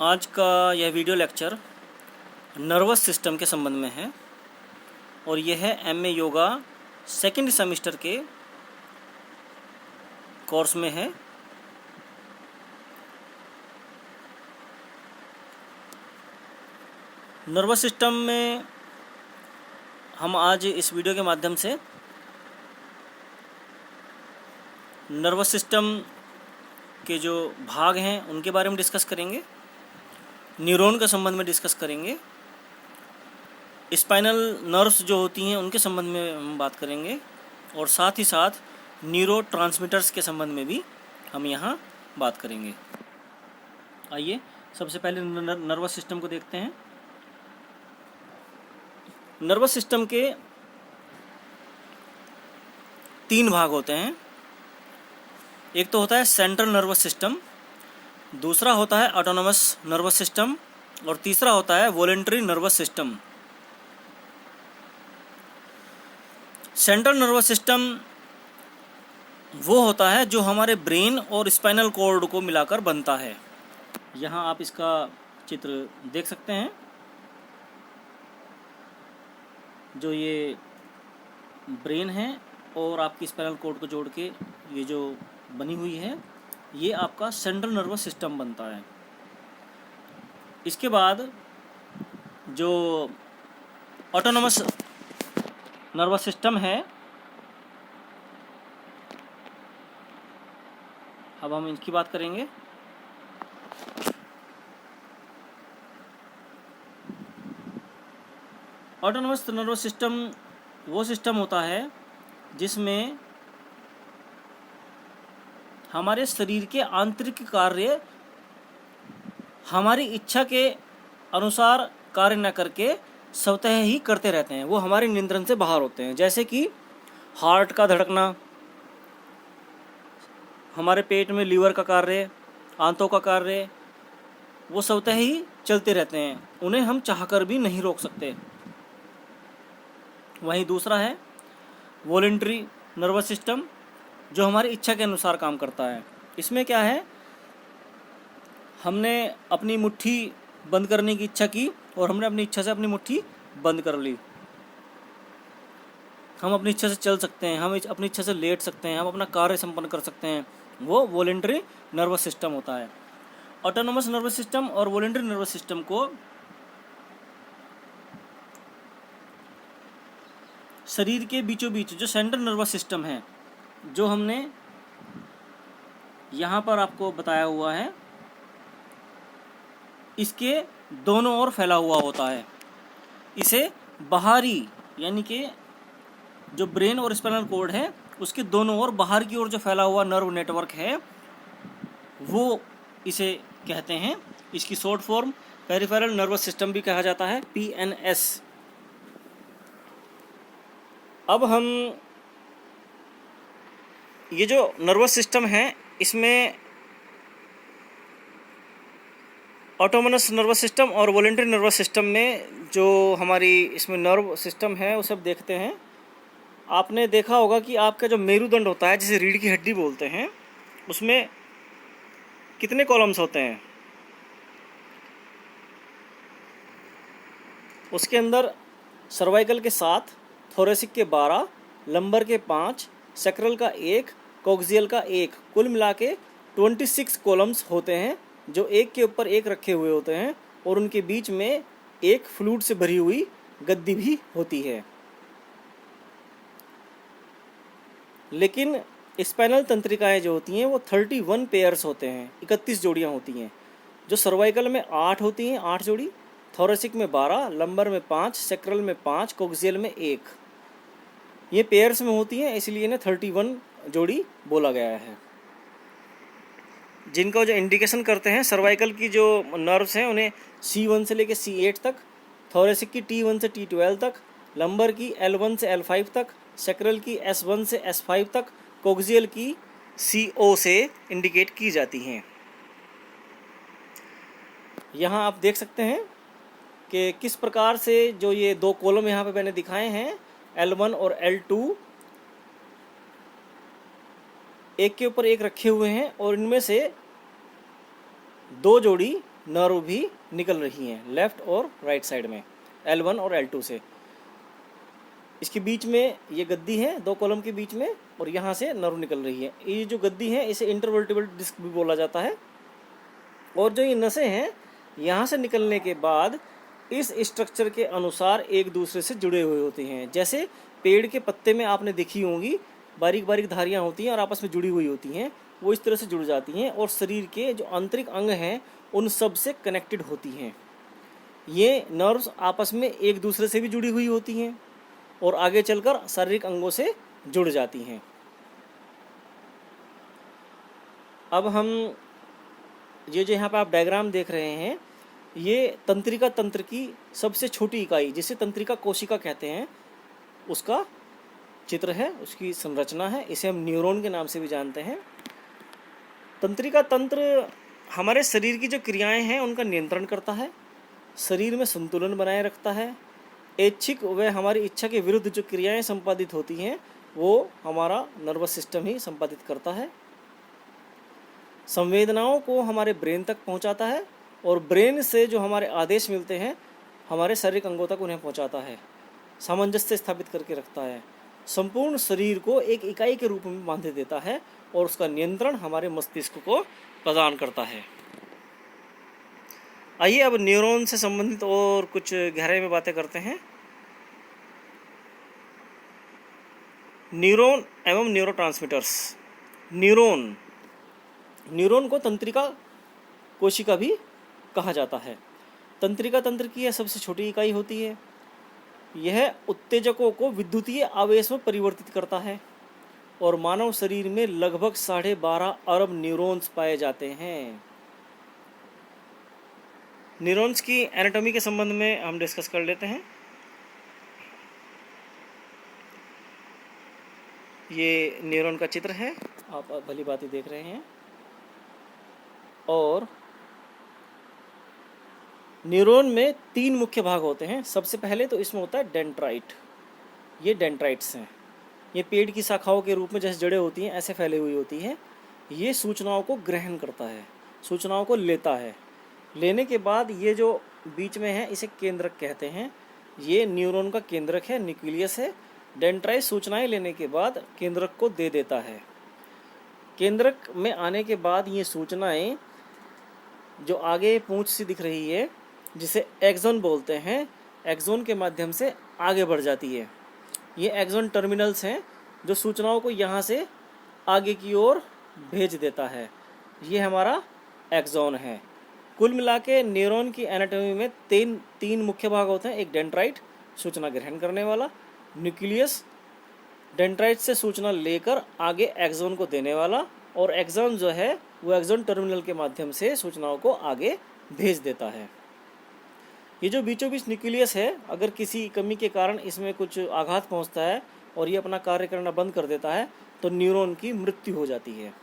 आज का यह वीडियो लेक्चर नर्वस सिस्टम के संबंध में है और यह है एमए योगा सेकंड सेमेस्टर के कोर्स में है। नर्वस सिस्टम में हम आज इस वीडियो के माध्यम से नर्वस सिस्टम के जो भाग हैं उनके बारे में डिस्कस करेंगे, न्यूरॉन के संबंध में डिस्कस करेंगे, स्पाइनल नर्व्स जो होती हैं उनके संबंध में हम बात करेंगे और साथ ही साथ न्यूरो ट्रांसमीटर्स के संबंध में भी हम यहाँ बात करेंगे। आइए सबसे पहले नर्वस सिस्टम को देखते हैं। नर्वस सिस्टम के 3 भाग होते हैं। एक तो होता है सेंट्रल नर्वस सिस्टम, दूसरा होता है ऑटोनोमस नर्वस सिस्टम और तीसरा होता है voluntary nervous system. Central nervous system वो होता है जो हमारे ब्रेन और स्पाइनल कॉर्ड को मिलाकर बनता है। यहाँ आप इसका चित्र देख सकते हैं। जो ये ब्रेन है और आपकी स्पाइनल कॉर्ड को जोड़ के ये जो बनी हुई है, ये आपका सेंट्रल नर्वस सिस्टम बनता है। इसके बाद जो ऑटोनोमस नर्वस सिस्टम है, अब हम इसकी बात करेंगे। ऑटोनोमस नर्वस सिस्टम वो सिस्टम होता है जिसमें हमारे शरीर के आंतरिक कार्य हमारी इच्छा के अनुसार कार्य न करके स्वतः ही करते रहते हैं। वो हमारे नियंत्रण से बाहर होते हैं। जैसे कि हार्ट का धड़कना, हमारे पेट में लीवर का कार्य, आंतों का कार्य, वो स्वतः ही चलते रहते हैं। उन्हें हम चाहकर भी नहीं रोक सकते। वहीं दूसरा है वॉलंटरी नर्वस सिस्टम, जो हमारी इच्छा के अनुसार काम करता है। इसमें क्या है, हमने अपनी मुट्ठी बंद करने की इच्छा की और हमने अपनी इच्छा से अपनी मुट्ठी बंद कर ली। हम अपनी इच्छा से चल सकते हैं, हम अपनी इच्छा से लेट सकते हैं, हम अपना कार्य संपन्न कर सकते हैं। वो वॉलंटरी नर्वस सिस्टम होता है। ऑटोनोमस नर्वस सिस्टम और वॉलंटरी नर्वस सिस्टम को शरीर के बीचों बीच जो सेंट्रल नर्वस सिस्टम है, जो हमने यहाँ पर आपको बताया हुआ है, इसके दोनों ओर फैला हुआ होता है। इसे बाहरी यानी कि जो ब्रेन और स्पाइनल कॉर्ड है उसके दोनों ओर बाहर की ओर जो फैला हुआ नर्व नेटवर्क है वो इसे कहते हैं। इसकी short form peripheral nervous system भी कहा जाता है, PNS। अब हम ये जो नर्वस सिस्टम है इसमें ऑटोनोमस नर्वस सिस्टम और वॉलंटरी नर्वस सिस्टम में जो हमारी इसमें नर्व सिस्टम है उसे अब देखते हैं। आपने देखा होगा कि आपका जो मेरुदंड होता है, जिसे रीढ़ की हड्डी बोलते हैं, उसमें कितने कॉलम्स होते हैं? उसके अंदर सर्वाइकल के 7, थोरेसिक के 12, लंबर के 5, सैक्रल का 1, कोक्सियल का 1, कुल मिला के 26 कॉलम्स होते हैं, जो एक के ऊपर एक रखे हुए होते हैं और उनके बीच में एक फ्लूइड से भरी हुई गद्दी भी होती है। लेकिन स्पाइनल तंत्रिकाएं जो होती हैं वो 31 पेयर्स होते हैं, 31 जोड़ियां होती हैं। जो सर्वाइकल में 8 होती हैं, 8 जोड़ी, थोरेसिक में 12, लंबर में 5, सैक्रल में 5, कोक्सियल में 1। ये पेयर्स में होती हैं, इसलिए इन्हें 31 जोड़ी बोला गया है। जिनका जो इंडिकेशन करते हैं, सर्वाइकल की जो नर्व्स हैं उन्हें C1 से लेकर C8 तक, थोरेसिक की T1 से T12 तक, लंबर की L1 से L5 तक, सैक्रल की S1 से S5 तक, कोक्सियल की CO से इंडिकेट की जाती हैं। यहाँ आप देख सकते हैं कि किस प्रकार से जो ये 2 कॉलम यहाँ पे मैंने दिखाए हैं, L1 और L2, एक के ऊपर एक रखे हुए हैं और इनमें से 2 जोड़ी नर्व भी निकल रही हैं लेफ्ट और राइट साइड में, L1 और L2 से। इसके बीच में ये गद्दी है, दो कॉलम के बीच में, और यहाँ से नर्व निकल रही है। ये जो गद्दी है इसे इंटरवर्टिबल डिस्क भी बोला जाता है। और जो ये नसें हैं यहाँ से निकलने के बाद इस स्ट्रक्चर के अनुसार एक दूसरे से जुड़े हुए होते हैं। जैसे पेड़ के पत्ते में आपने देखी होंगी बारीक बारीक धारियाँ होती हैं और आपस में जुड़ी हुई होती हैं, वो इस तरह से जुड़ जाती हैं और शरीर के जो आंतरिक अंग हैं उन सब से कनेक्टेड होती हैं। ये नर्व्स आपस में एक दूसरे से भी जुड़ी हुई होती हैं और आगे चलकर शारीरिक अंगों से जुड़ जाती हैं। अब हम ये जो यहाँ पर आप डायग्राम देख रहे हैं, ये तंत्रिका तंत्र की सबसे छोटी इकाई जिसे तंत्रिका कोशिका कहते हैं उसका चित्र है, उसकी संरचना है। इसे हम न्यूरॉन के नाम से भी जानते हैं। तंत्रिका तंत्र हमारे शरीर की जो क्रियाएं हैं उनका नियंत्रण करता है, शरीर में संतुलन बनाए रखता है। ऐच्छिक व हमारी इच्छा के विरुद्ध जो क्रियाएं संपादित होती हैं वो हमारा नर्वस सिस्टम ही संपादित करता है। संवेदनाओं को हमारे ब्रेन तक पहुंचाता है और ब्रेन से जो हमारे आदेश मिलते हैं हमारे शारीरिक अंगों तक उन्हें पहुंचाता है, सामंजस्य स्थापित करके रखता है, संपूर्ण शरीर को एक इकाई के रूप में बांधे देता है और उसका नियंत्रण हमारे मस्तिष्क को प्रदान करता है। आइए अब न्यूरॉन से संबंधित और कुछ गहराई में बातें करते हैं। न्यूरॉन एवं न्यूरोट्रांसमीटर्स। न्यूरॉन को तंत्रिका कोशिका भी कहा जाता है। तंत्रिका तंत्र की यह सबसे छोटी इकाई होती है। यह उत्तेजकों को विद्युतीय आवेश में परिवर्तित करता है और मानव शरीर में लगभग 12.5 अरब न्यूरॉन्स पाए जाते हैं। न्यूरॉन्स की एनाटॉमी के संबंध में हम डिस्कस कर लेते हैं। ये न्यूरॉन का चित्र है, आप भली बात देख रहे हैं। और न्यूरॉन में 3 मुख्य भाग होते हैं। सबसे पहले तो इसमें होता है डेंड्राइट। ये डेंड्राइट्स हैं, ये पेड़ की शाखाओं के रूप में जैसे जड़ें होती हैं ऐसे फैली हुई होती हैं। ये सूचनाओं को ग्रहण करता है, सूचनाओं को लेता है। लेने के बाद ये जो बीच में है इसे केंद्रक कहते हैं। ये न्यूरॉन का केंद्रक है, न्यूक्लियस है। डेंड्राइट सूचनाएं लेने के बाद केंद्रक को दे देता है। केंद्रक में आने के बाद ये सूचनाएं जो आगे पूंछ सी दिख रही है जिसे एक्सॉन बोलते हैं, एक्सॉन के माध्यम से आगे बढ़ जाती है। ये एक्सॉन टर्मिनल्स हैं जो सूचनाओं को यहाँ से आगे की ओर भेज देता है। ये हमारा एक्सॉन है। कुल मिला के न्यूरॉन की एनाटॉमी में तीन मुख्य भाग होते हैं। एक डेंड्राइट, सूचना ग्रहण करने वाला; न्यूक्लियस, डेंड्राइट से सूचना लेकर आगे एक्सॉन को देने वाला; और एक्सॉन जो है वो एक्सॉन टर्मिनल के माध्यम से सूचनाओं को आगे भेज देता है। ये जो बीचों बीच न्यूक्लियस है, अगर किसी कमी के कारण इसमें कुछ आघात पहुंचता है और ये अपना कार्य करना बंद कर देता है तो न्यूरॉन की मृत्यु हो जाती है।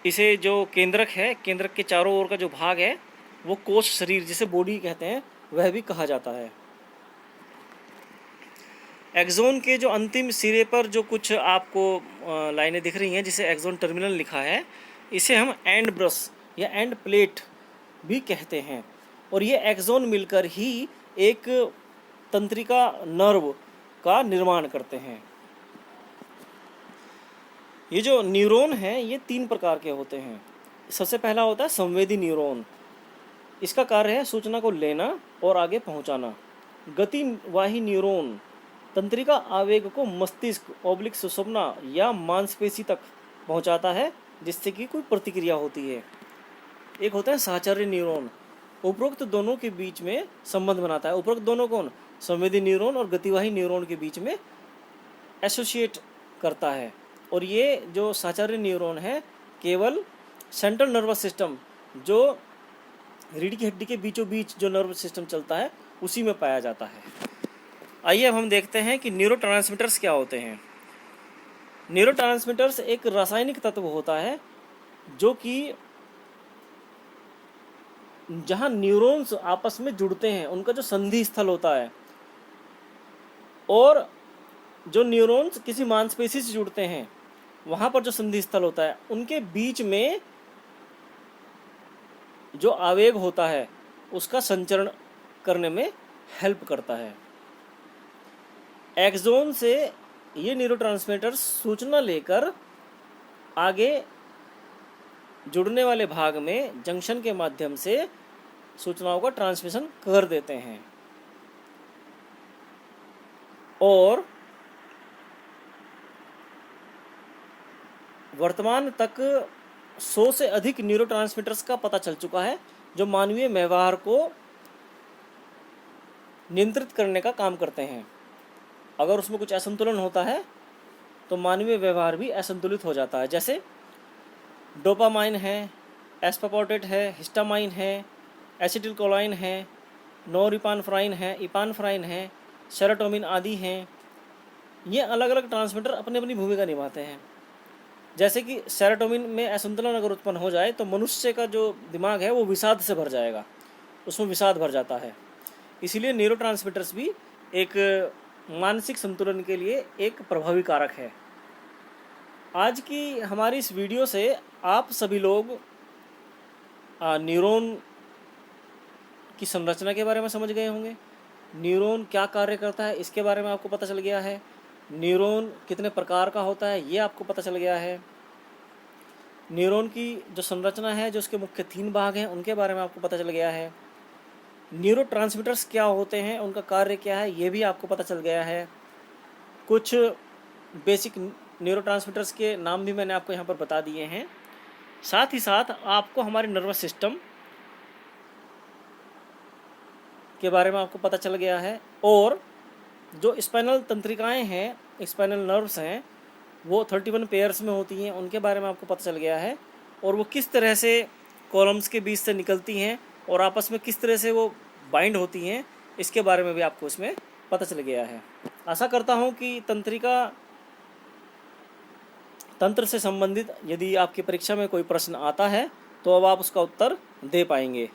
इसे जो केंद्रक है, केंद्रक के चारों ओर का जो भाग है वो कोश शरीर जिसे बॉडी कहते हैं वह भी कहा जाता है। एक्सॉन के जो अंतिम सिरे पर जो कुछ आपको लाइनें दिख रही हैं जिसे एक्सॉन टर्मिनल लिखा है, इसे हम एंड ब्रश या एंड प्लेट भी कहते हैं। और ये एक्सॉन मिलकर ही एक तंत्रिका नर्व का निर्माण करते हैं। ये जो न्यूरॉन है ये 3 प्रकार के होते हैं। सबसे पहला होता है संवेदी न्यूरॉन। इसका कार्य है सूचना को लेना और आगे पहुंचाना। गतिवाही न्यूरॉन तंत्रिका आवेग को मस्तिष्क ओब्लिक सुषुम्ना या मांसपेशी तक पहुंचाता है जिससे कि कोई प्रतिक्रिया होती है। एक होता है साहचर्य न्यूरॉन, उपरोक्त दोनों के बीच में संबंध बनाता है। उपरोक्त दोनों कौन? संवेदी न्यूरॉन और गतिवाही न्यूरॉन के बीच में एसोसिएट करता है। और ये जो साहचर्य न्यूरॉन है केवल सेंट्रल नर्वस सिस्टम, जो रीढ़ की हड्डी के बीचों बीच जो नर्वस सिस्टम चलता है उसी में पाया जाता है। आइए अब हम देखते हैं कि न्यूरोट्रांसमीटर्स क्या होते हैं। न्यूरोट्रांसमीटर्स एक रासायनिक तत्व होता है जो कि जहां न्यूरॉन्स आपस में जुड़ते हैं उनका जो संधि स्थल होता है, और जो न्यूरॉन्स किसी मांसपेशी से जुड़ते हैं वहाँ पर जो संधि स्थल होता है उनके बीच में जो आवेग होता है उसका संचरण करने में हेल्प करता है। एक्सोन से ये न्यूरोट्रांसमीटर सूचना लेकर आगे जुड़ने वाले भाग में जंक्शन के माध्यम से सूचनाओं का ट्रांसमिशन कर देते हैं और वर्तमान तक 100 से अधिक न्यूरोट्रांसमीटर्स का पता चल चुका है जो मानवीय व्यवहार को नियंत्रित करने का काम करते हैं। अगर उसमें कुछ असंतुलन होता है तो मानवीय व्यवहार भी असंतुलित हो जाता है। जैसे डोपामाइन है, एस्पापोर्टेट है, हिस्टामाइन है, एसिटिलकोलाइन है, नोरिपानफ्राइन है, इपानफ्राइन है, सेरोटोनिन आदि हैं। ये अलग अलग ट्रांसमीटर अपनी अपनी भूमिका निभाते हैं। जैसे कि सेरोटोनिन में असंतुलन अगर उत्पन्न हो जाए तो मनुष्य का जो दिमाग है वो विषाद से भर जाएगा, उसमें विषाद भर जाता है। इसीलिए न्यूरोट्रांसमीटर्स भी एक मानसिक संतुलन के लिए एक प्रभावी कारक है। आज की हमारी इस वीडियो से आप सभी लोग न्यूरॉन की संरचना के बारे में समझ गए होंगे। न्यूरॉन क्या कार्य करता है इसके बारे में आपको पता चल गया है। न्यूरॉन कितने प्रकार का होता है ये आपको पता चल गया है। न्यूरॉन की जो संरचना है, जो उसके मुख्य 3 भाग हैं, उनके बारे में आपको पता चल गया है। न्यूरोट्रांसमीटर्स क्या होते हैं, उनका कार्य क्या है, ये भी आपको पता चल गया है। कुछ बेसिक न्यूरोट्रांसमीटर्स के नाम भी मैंने आपको यहाँ पर बता दिए हैं। साथ ही साथ आपको हमारे नर्वस सिस्टम के बारे में आपको पता चल गया है और जो स्पाइनल तंत्रिकाएं हैं, स्पाइनल नर्व्स हैं, वो 31 पेयर्स में होती हैं, उनके बारे में आपको पता चल गया है। और वो किस तरह से कॉलम्स के बीच से निकलती हैं और आपस में किस तरह से वो बाइंड होती हैं, इसके बारे में भी आपको इसमें पता चल गया है। आशा करता हूँ कि तंत्र से संबंधित यदि आपकी परीक्षा में कोई प्रश्न आता है तो अब आप उसका उत्तर दे पाएंगे।